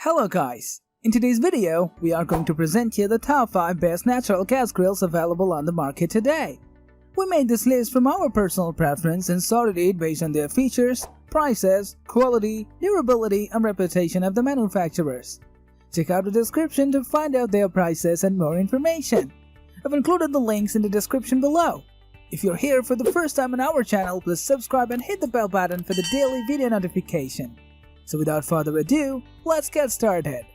Hello guys! In today's video, we are going to present you the top 5 best natural gas grills available on the market today. We made this list from our personal preference and sorted it based on their features, prices, quality, durability and reputation of the manufacturers. Check out the description to find out their prices and more information. I've included the links in the description below. If you're here for the first time on our channel, please subscribe and hit the bell button for the daily video notification. So without further ado, let's get started.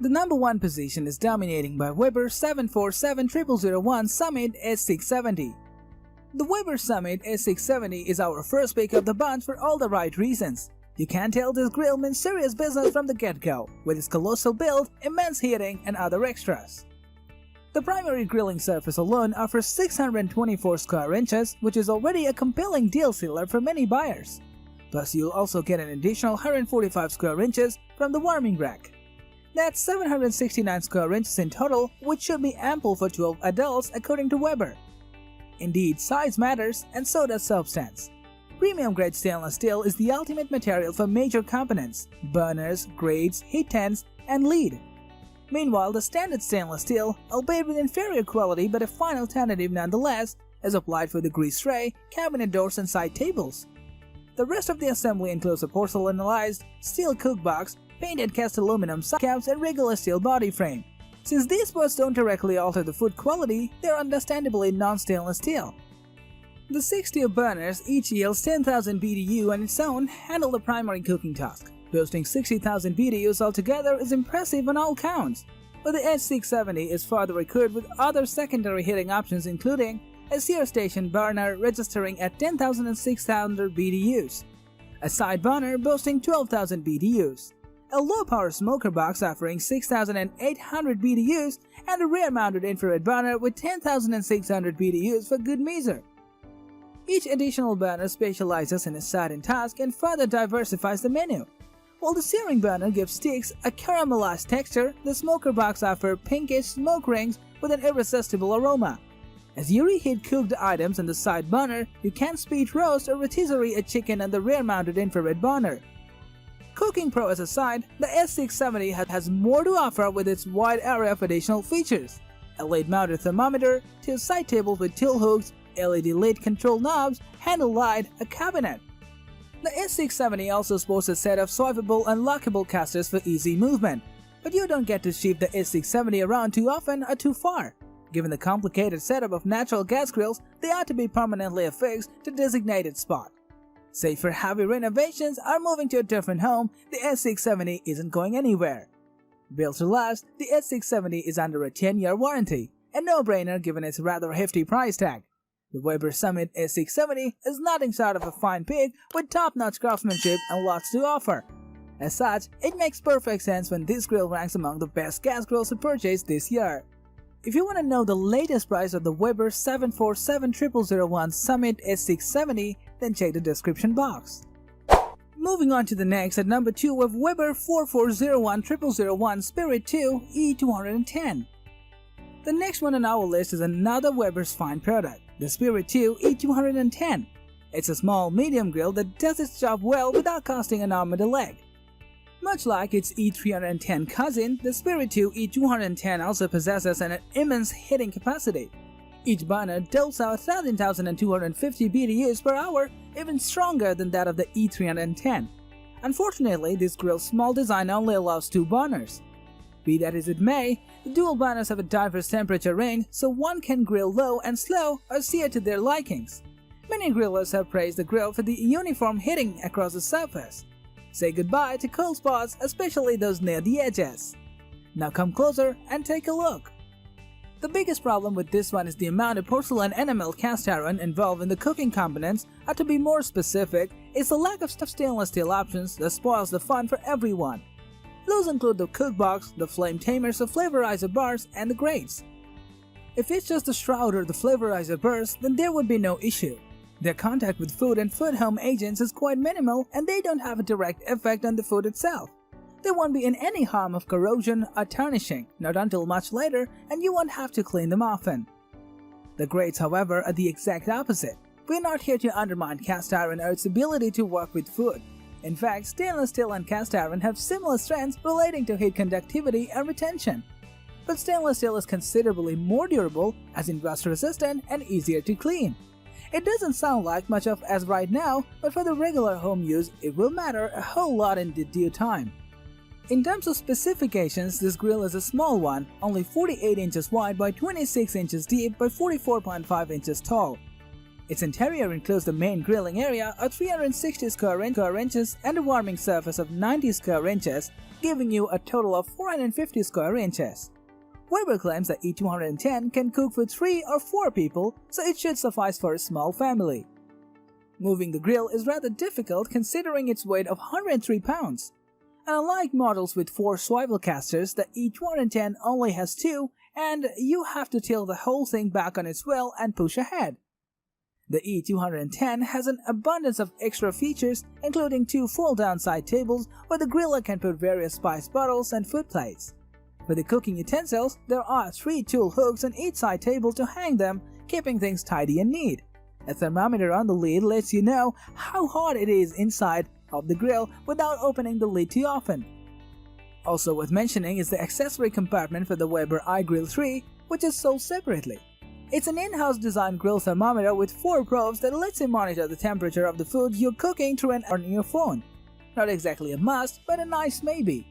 The number 1 position is dominating by Weber 7470001 Summit S670. The Weber Summit S670 is our first pick of the bunch for all the right reasons. You can tell this grill means serious business from the get-go, with its colossal build, immense heating, and other extras. The primary grilling surface alone offers 624 square inches, which is already a compelling deal sealer for many buyers. Plus, you'll also get an additional 145 square inches from the warming rack. That's 769 square inches in total, which should be ample for 12 adults according to Weber. Indeed, size matters, and so does substance. Premium-grade stainless steel is the ultimate material for major components: burners, grates, heat tanks, and lead. Meanwhile, the standard stainless steel, albeit with inferior quality but a fine alternative nonetheless, is applied for the grease tray, cabinet doors and side tables. The rest of the assembly includes a porcelainized steel cookbox, painted cast aluminum side caps and regular steel body frame. Since these parts don't directly alter the food quality, they are understandably non-stainless steel. The 6 steel burners, each yields 10,000 BTU on its own, handle the primary cooking task. Boasting 60,000 BTUs altogether is impressive on all counts, but the S670 is further equipped with other secondary heating options, including a sear station burner registering at 10,000 and 6,000 BTUs, a side burner boasting 12,000 BTUs, a low-power smoker box offering 6,800 BTUs, and a rear-mounted infrared burner with 10,600 BTUs for good measure. Each additional burner specializes in a certain task and further diversifies the menu. While the searing burner gives sticks a caramelized texture, the smoker box offers pinkish smoke rings with an irresistible aroma. As you reheat cooked items on the side burner, you can speed roast or rotisserie a chicken on the rear-mounted infrared burner. Cooking pros aside, the S670 has more to offer with its wide array of additional features: a lid-mounted thermometer, 2 side tables with tool hooks, LED lid control knobs, handle light, a cabinet. The S670 also sports a set of swipeable and lockable casters for easy movement, but you don't get to shift the S670 around too often or too far. Given the complicated setup of natural gas grills, they ought to be permanently affixed to designated spot. Say for heavy renovations or moving to a different home, the S670 isn't going anywhere. Built to last, the S670 is under a 10-year warranty, a no-brainer given its rather hefty price tag. The Weber Summit S670 is nothing short of a fine pick with top-notch craftsmanship and lots to offer. As such, it makes perfect sense when this grill ranks among the best gas grills to purchase this year. If you want to know the latest price of the Weber 7470001 Summit S670, then check the description box. Moving on to the next, at number 2 we have Weber 4401001 Spirit 2 E210. The next one on our list is another Weber's fine product, the Spirit 2 E210. It's a small medium grill that does its job well without costing an arm and a leg. Much like its E310 cousin, the Spirit 2 E210 also possesses an immense heating capacity. Each burner doles out 13,250 BTUs per hour, even stronger than that of the E310. Unfortunately, this grill's small design only allows 2 burners. Be that as it may, the dual burners have a diverse temperature range, so one can grill low and slow or sear to their likings. Many grillers have praised the grill for the uniform heating across the surface. Say goodbye to cold spots, especially those near the edges. Now come closer and take a look. The biggest problem with this one is the amount of porcelain enamel cast iron involved in the cooking components, or to be more specific, it's the lack of stainless steel options that spoils the fun for everyone. Those include the cookbox, the flame tamers, the flavorizer bars, and the grates. If it's just the shroud or the flavorizer burrs, then there would be no issue. Their contact with food and food home agents is quite minimal and they don't have a direct effect on the food itself. They won't be in any harm of corrosion or tarnishing, not until much later, and you won't have to clean them often. The grades, however, are the exact opposite. We're not here to undermine cast iron or its ability to work with food. In fact, stainless steel and cast iron have similar strengths relating to heat conductivity and retention. But stainless steel is considerably more durable, as in rust resistant and easier to clean. It doesn't sound like much of as right now, but for the regular home use, it will matter a whole lot in due time. In terms of specifications, this grill is a small one, only 48 inches wide by 26 inches deep by 44.5 inches tall. Its interior includes the main grilling area of 360 square inches and a warming surface of 90 square inches, giving you a total of 450 square inches. Weber claims that E210 can cook for 3 or 4 people, so it should suffice for a small family. Moving the grill is rather difficult considering its weight of 103 pounds. And unlike models with 4 swivel casters, the E210 only has 2, and you have to tilt the whole thing back on its wheel and push ahead. The E210 has an abundance of extra features, including 2 fold-down side tables where the griller can put various spice bottles and food plates. For the cooking utensils, there are 3 tool hooks on each side table to hang them, keeping things tidy and neat. A thermometer on the lid lets you know how hot it is inside of the grill without opening the lid too often. Also worth mentioning is the accessory compartment for the Weber iGrill 3, which is sold separately. It's an in-house designed grill thermometer with 4 probes that lets you monitor the temperature of the food you're cooking through an app on your phone. Not exactly a must, but a nice maybe.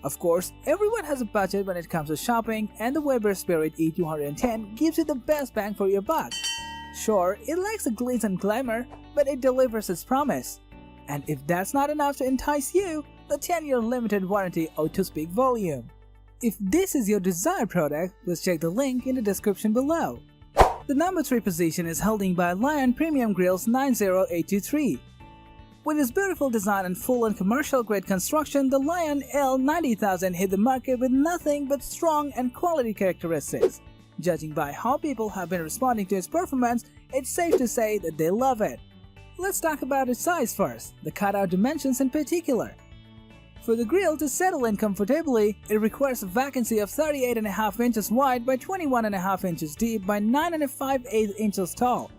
Of course, everyone has a budget when it comes to shopping, and the Weber Spirit E210 gives you the best bang for your buck. Sure, it lacks the glitz and glamour, but it delivers its promise. And if that's not enough to entice you, the 10-year limited warranty ought to speak volume. If this is your desired product, please check the link in the description below. The number 3 position is held by Lion Premium Grills 90823. With its beautiful design and full and commercial-grade construction, the Lion L90000 hit the market with nothing but strong and quality characteristics. Judging by how people have been responding to its performance, it's safe to say that they love it. Let's talk about its size first, the cutout dimensions in particular. For the grill to settle in comfortably, it requires a vacancy of 38.5 inches wide by 21.5 inches deep by 9.5 inches tall.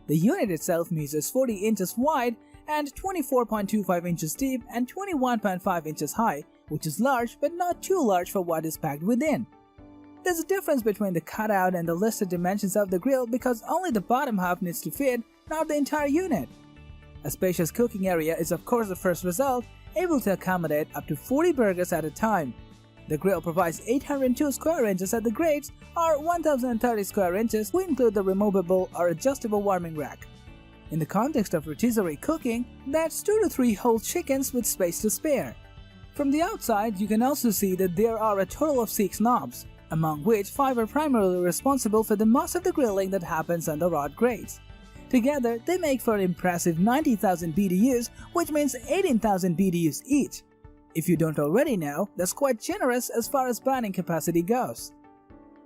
The unit itself measures 40 inches wide and 24.25 inches deep and 21.5 inches high, which is large but not too large for what is packed within. There's a difference between the cutout and the listed dimensions of the grill because only the bottom half needs to fit, not the entire unit. A spacious cooking area is of course the first result, able to accommodate up to 40 burgers at a time. The grill provides 802 square inches at the grates or 1030 square inches to include the removable or adjustable warming rack. In the context of rotisserie cooking, that's 2 to 3 whole chickens with space to spare. From the outside, you can also see that there are a total of 6 knobs, among which 5 are primarily responsible for the most of the grilling that happens on the rod grates. Together, they make for an impressive 90,000 BTUs, which means 18,000 BTUs each. If you don't already know, that's quite generous as far as burning capacity goes.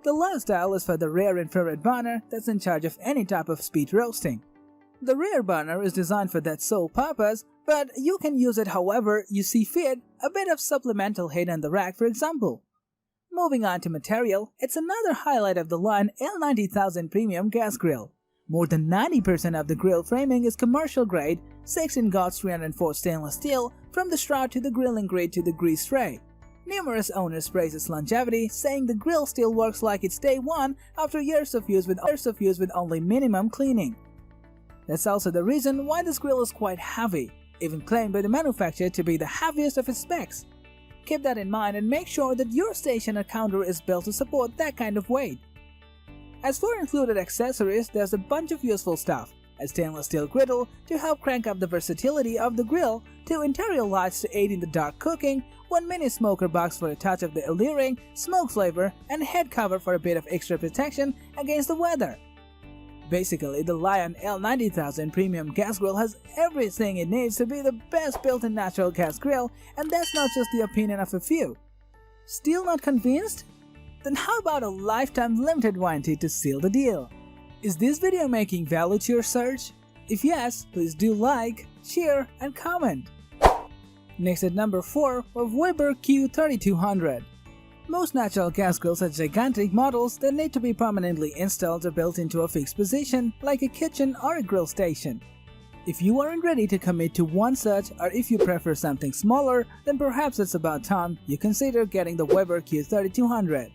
The last dial is for the rear infrared burner that's in charge of any type of speed roasting. The rear burner is designed for that sole purpose, but you can use it however you see fit, a bit of supplemental heat on the rack for example. Moving on to material, it's another highlight of the Lion L90000 Premium Gas Grill. More than 90% of the grill framing is commercial grade, 6-in Gauss 304 stainless steel, from the shroud to the grilling grid to the grease tray. Numerous owners praise its longevity, saying the grill still works like it's day one after years of use with only minimum cleaning. That's also the reason why this grill is quite heavy, even claimed by the manufacturer to be the heaviest of its specs. Keep that in mind and make sure that your station or counter is built to support that kind of weight. As for included accessories, there's a bunch of useful stuff, a stainless steel griddle to help crank up the versatility of the grill, 2 interior lights to aid in the dark cooking, 1 mini smoker box for a touch of the alluring smoke flavor, and a head cover for a bit of extra protection against the weather. Basically, the Lion L90000 Premium Gas Grill has everything it needs to be the best built-in natural gas grill, and that's not just the opinion of a few. Still not convinced? Then how about a lifetime limited warranty to seal the deal? Is this video making value to your search? If yes, please do like, share, and comment. Next at number 4 of Weber Q3200. Most natural gas grills are gigantic models that need to be permanently installed or built into a fixed position, like a kitchen or a grill station. If you aren't ready to commit to one such, or if you prefer something smaller, then perhaps it's about time you consider getting the Weber Q3200.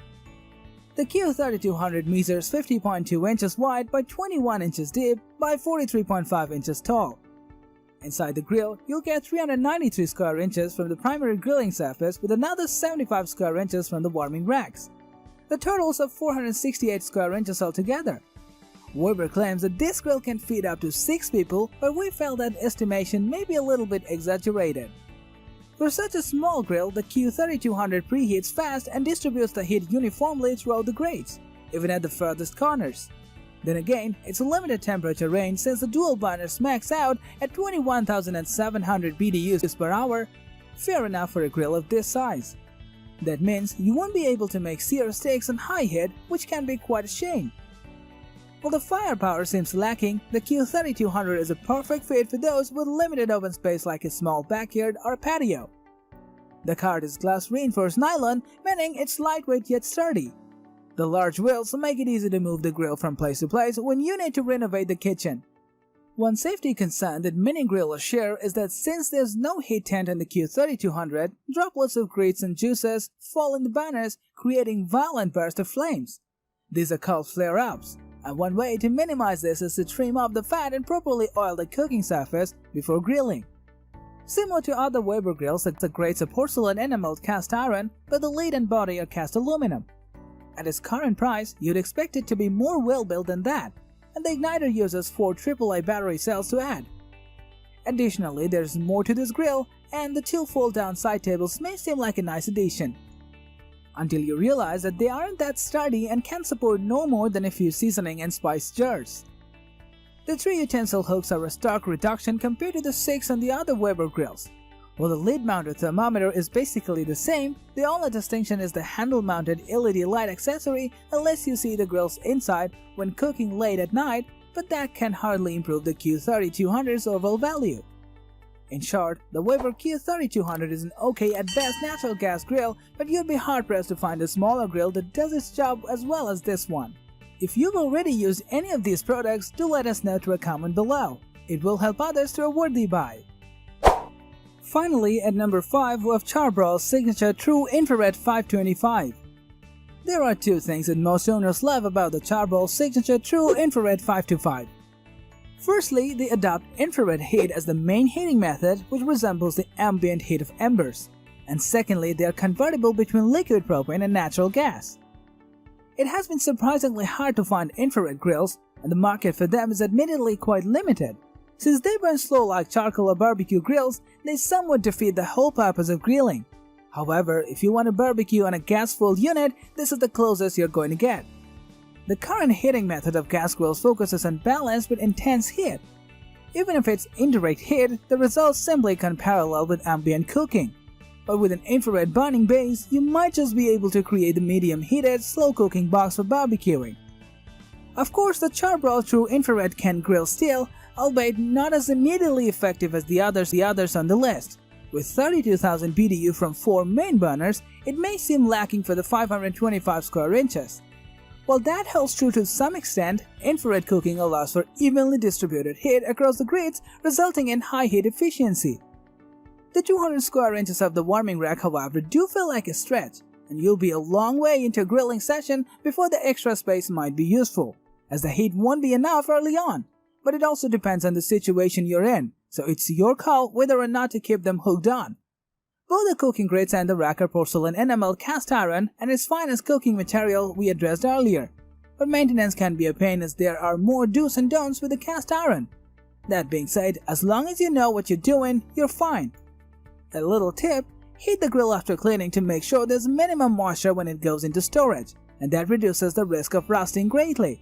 The Q3200 measures 50.2 inches wide by 21 inches deep by 43.5 inches tall. Inside the grill, you'll get 393 square inches from the primary grilling surface with another 75 square inches from the warming racks. The totals of 468 square inches altogether. Weber claims that this grill can feed up to 6 people, but we felt that estimation may be a little bit exaggerated. For such a small grill, the Q3200 preheats fast and distributes the heat uniformly throughout the grates, even at the furthest corners. Then again, it's a limited temperature range since the dual burners max out at 21,700 BTUs per hour, fair enough for a grill of this size. That means you won't be able to make sear steaks on high heat, which can be quite a shame. While the firepower seems lacking, the Q3200 is a perfect fit for those with limited open space like a small backyard or a patio. The card is glass reinforced nylon, meaning it's lightweight yet sturdy. The large wheels make it easy to move the grill from place to place when you need to renovate the kitchen. One safety concern that many grillers share is that since there's no heat tent in the Q3200, droplets of grease and juices fall in the burners, creating violent bursts of flames. These are called flare-ups, and one way to minimize this is to trim off the fat and properly oil the cooking surface before grilling. Similar to other Weber grills, the grates are porcelain enameled cast iron, but the lid and body are cast aluminum. At its current price, you'd expect it to be more well-built than that, and the igniter uses 4 AAA battery cells to add. Additionally, there's more to this grill, and the 2 fold-down side tables may seem like a nice addition, until you realize that they aren't that sturdy and can support no more than a few seasoning and spice jars. The 3 utensil hooks are a stark reduction compared to the 6 on the other Weber grills. While the lid-mounted thermometer is basically the same, the only distinction is the handle-mounted LED light accessory that lets you see the grill's inside when cooking late at night, but that can hardly improve the Q3200's overall value. In short, the Weber Q3200 is an okay at best natural gas grill, but you'd be hard-pressed to find a smaller grill that does its job as well as this one. If you've already used any of these products, do let us know through a comment below. It will help others to a worthy buy. Finally, at number 5, we have CharBroil's signature TRU-Infrared 525. There are 2 things that most owners love about the CharBroil signature TRU-Infrared 525. Firstly, they adopt infrared heat as the main heating method, which resembles the ambient heat of embers. And secondly, they are convertible between liquid propane and natural gas. It has been surprisingly hard to find infrared grills, and the market for them is admittedly quite limited. Since they burn slow like charcoal or barbecue grills, they somewhat defeat the whole purpose of grilling. However, if you want to barbecue on a gas-fueled unit, this is the closest you're going to get. The current heating method of gas grills focuses on balance with intense heat. Even if it's indirect heat, the results simply can't parallel with ambient cooking. But with an infrared burning base, you might just be able to create the medium-heated, slow-cooking box for barbecuing. Of course, the CharBroil TRU-Infrared can grill steel, albeit not as immediately effective as the others on the list. With 32,000 BTU from 4 main burners, it may seem lacking for the 525 square inches. While that holds true to some extent, infrared cooking allows for evenly distributed heat across the grates, resulting in high heat efficiency. The 200 square inches of the warming rack, however, do feel like a stretch, and you'll be a long way into a grilling session before the extra space might be useful, as the heat won't be enough early on. But it also depends on the situation you're in, so it's your call whether or not to keep them hooked on. Both the cooking grates and the rack are porcelain enamel cast iron and is fine as cooking material we addressed earlier. But maintenance can be a pain as there are more do's and don'ts with the cast iron. That being said, as long as you know what you're doing, you're fine. A little tip, heat the grill after cleaning to make sure there's minimum moisture when it goes into storage, and that reduces the risk of rusting greatly.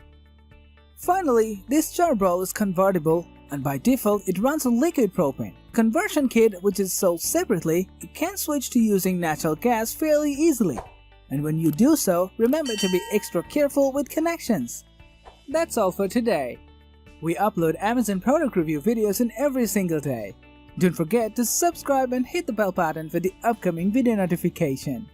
Finally, this CharBroil is convertible, and by default it runs on liquid propane. Conversion kit, which is sold separately, it can switch to using natural gas fairly easily. And when you do so, remember to be extra careful with connections. That's all for today. We upload Amazon product review videos in every single day. Don't forget to subscribe and hit the bell button for the upcoming video notification.